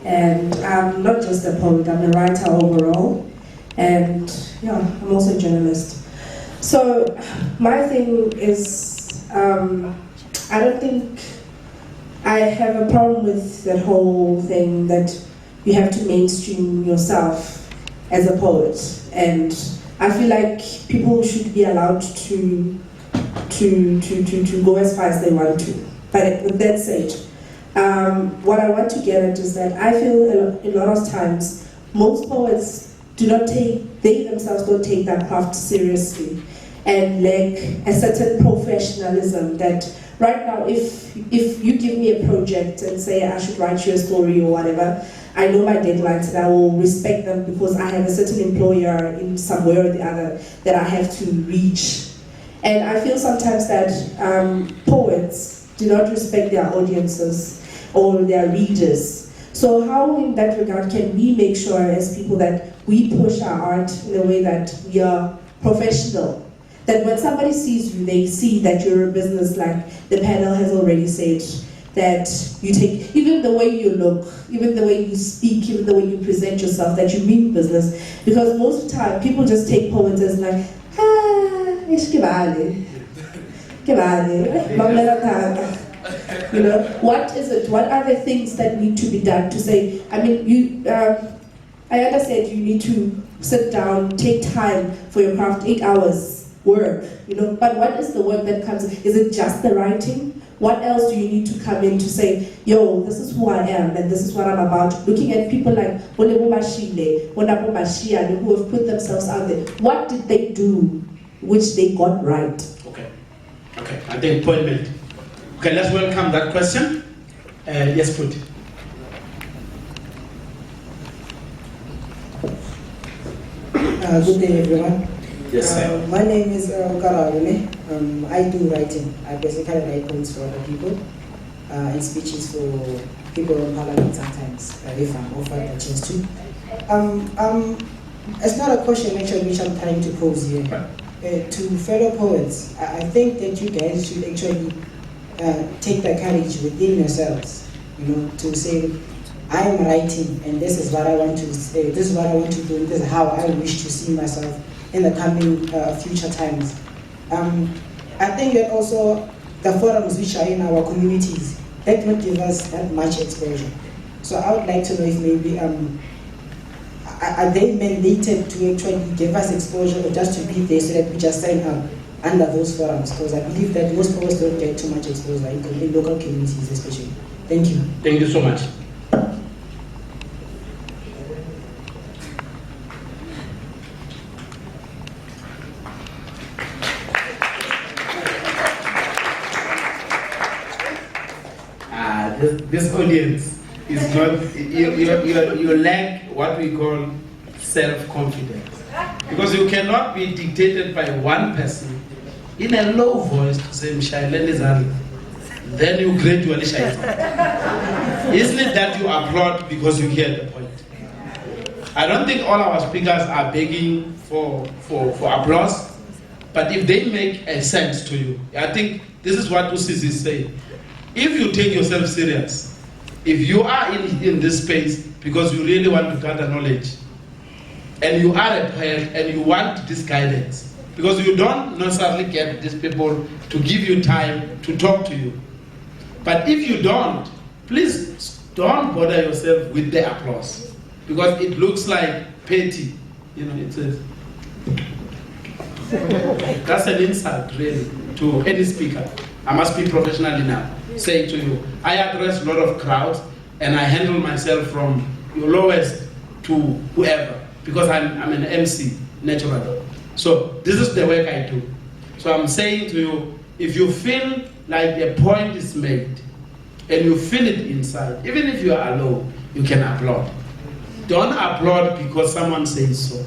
And I'm not just a poet, I'm a writer overall. And yeah, I'm also a journalist. So my thing is, I don't think I have a problem with that whole thing that you have to mainstream yourself as a poet. And I feel like people should be allowed to go as far as they want to. But with that said, what I want to get at is that I feel a lot of times most poets they themselves don't take their craft seriously and lack a certain professionalism that right now if you give me a project and say I should write you a story or whatever, I know my deadlines and I will respect them because I have a certain employer in some way or the other that I have to reach. And I feel sometimes that poets do not respect their audiences or their readers. So how in that regard can we make sure as people that we push our art in a way that we are professional? That when somebody sees you, they see that you're a business, like the panel has already said, that you take, even the way you look, even the way you speak, even the way you present yourself, that you mean business. Because most of the time, people just take poets as like, que vale. You know, what is it? What are the things that need to be done to say, I mean, I understand you need to sit down, take time for your craft, 8 hours work, you know, but what is the work that comes in? Is it just the writing? What else do you need to come in to say, yo, this is who I am and this is what I'm about? Looking at people like who have put themselves out there. What did they do which they got right? Okay, I think point made. Okay, let's welcome that question. Yes, put. Good day, everyone. Yes, sir. My name is Karawune. I do writing. I basically write poems for other people and speeches for people in Parliament sometimes, if I'm offered a chance to. It's not a question actually which I'm trying to pose here. To fellow poets, I think that you guys should actually take the courage within yourselves, you know, to say, I am writing and this is what I want to say, this is what I want to do, this is how I wish to see myself in the coming future times. I think that also the forums which are in our communities, that don't give us that much exposure. So I would like to know if maybe, are they mandated to actually give us exposure or just to be there so that we just sign up under those forums? Because I believe that most poets don't get too much exposure in local communities especially. Thank you. Thank you so much. This audience is not, you lack what we call self-confidence. Because you cannot be dictated by one person in a low voice to say, then you gradually shine. Isn't it that you applaud because you hear the point? I don't think all our speakers are begging for applause, but if they make a sense to you, I think this is what Usis is saying. If you take yourself serious, if you are in this space because you really want to gather knowledge, and you are a poet and you want this guidance, because you don't necessarily get these people to give you time to talk to you. But if you don't, please don't bother yourself with the applause, because it looks like petty. You know, it says, that's an insult really to any speaker. I must be professional now. Saying to you, I address a lot of crowds and I handle myself from your lowest to whoever, because I'm an MC naturally. So this is the work I do. So I'm saying to you, if you feel like the point is made and you feel it inside, even if you are alone, you can applaud. Don't applaud because someone says so.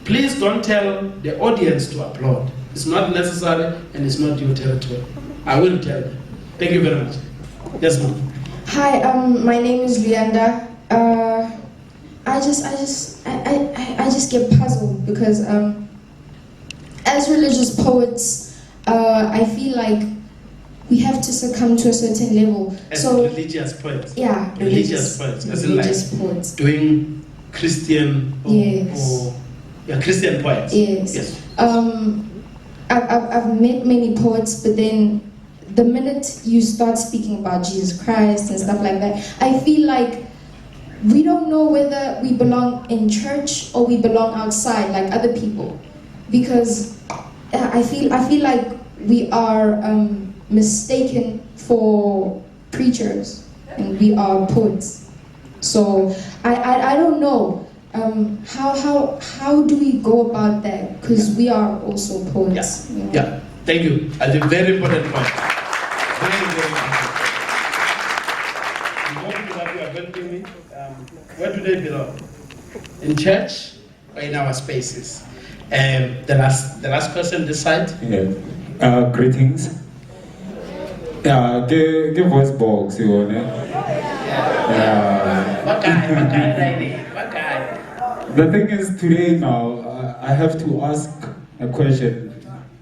Please don't tell the audience to applaud. It's not necessary and it's not your territory. I will tell you. Thank you very much. Yes, ma'am. Hi, my name is Leanda. I just get puzzled because as religious poets, I feel like we have to succumb to a certain level. As So religious poets. yeah, Religious poets. As in religious like poets. doing Christian or, Yes. Christian poets. Yes. I've met many poets, but then the minute you start speaking about Jesus Christ and stuff like that, I feel like we don't know whether we belong in church or we belong outside like other people, because I feel like we are mistaken for preachers and we are poets. So I don't know. How do we go about that? Because we are also poets. Yeah. You know? Yeah. Thank you. That's a very important point. Very, very important. The more people that you are helping me, where do they belong? In church or in our spaces? The last person this side. Yeah. Greetings. Yeah, give voice box, you know. What guy? The thing is, today now, I have to ask a question,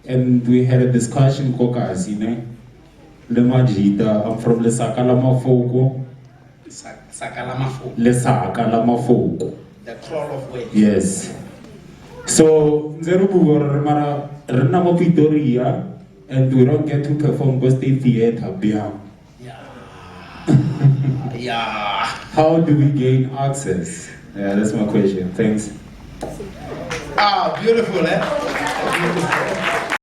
and we had a discussion, caucus, you know. Lemajita, I'm from Lesaka Lamafoko. Sakalamafo. Lesaka Lamafoko. The crawl of waves. Yes. So, Zerubu Mara Renamo Victoria, and we don't get to perform because they theater beyond. Yeah. How do we gain access? Yeah, that's my question. Thanks. Ah, beautiful, eh? Beautiful.